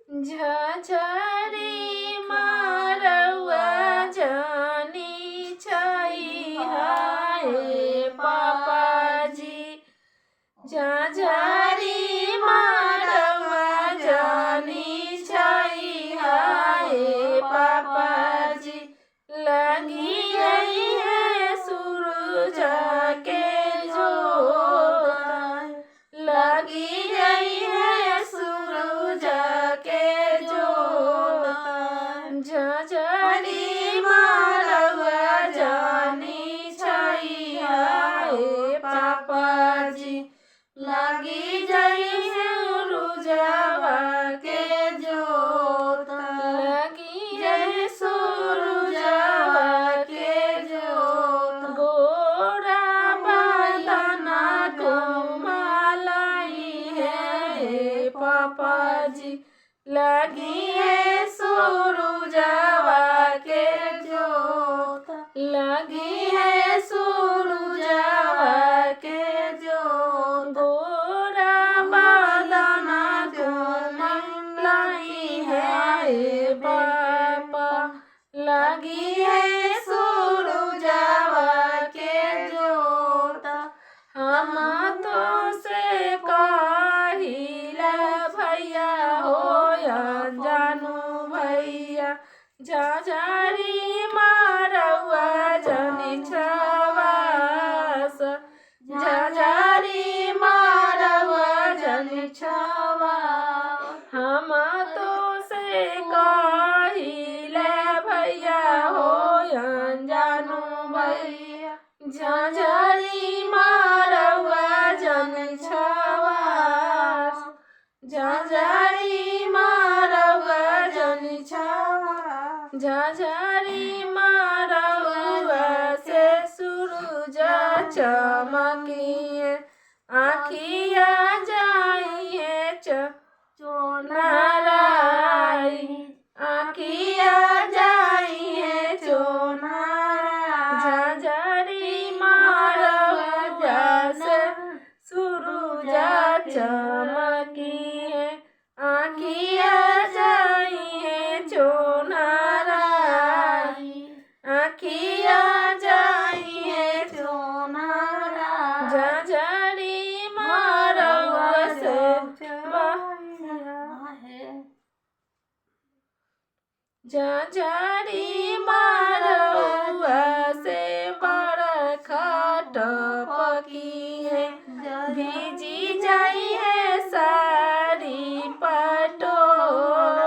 झझरी मारवा जानी छई हाय पापाजी। झझरी मारवा जानी छई हाय पापाजी। लगी गई है सूरज के जोत, लगी गई है सूरज के जोत। झझरी मारवा जानी छई हाय पापाजी। लगी गई है सूरजवा के जोत, लगी है सूरजवा के जोत। गोरा बदना घुमालाई है पापाजी। लगी है सूरजवा के जोत, लगी है सूरजवा के जोत। गोरा बदना घुमालाई है पापा। लगी है सूरजवा के जोत। हम तो से कहिला भैया हो जानू भैया। झझरी मारवा जानी छवास, झझरी मारवा जानी छवास। हम तो से कहिला भैया हो जानू भैया। झझरी मारवा जानी छवास, झझरी मारवा जानी छवास। झझरी मारवा से सूरज चमकिए, आखिया जाइए चोनाराई, आखिया जाइए चोनाराई। झझरी मारवा से सूरज चमकिए, आखिया जाइए चोनाराई, आखिया जाइए चोनाराई। झझरी मारवा से झझरी मारवा से बरखा टपकी है। भीजी जाई है सारी पटोरा,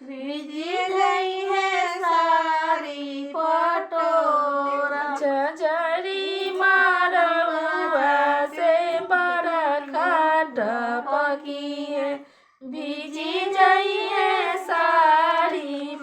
भीजी गई है सारी पटोरा। झझरी मारवा से बरखा टपकी है। भीजी जाई है सारी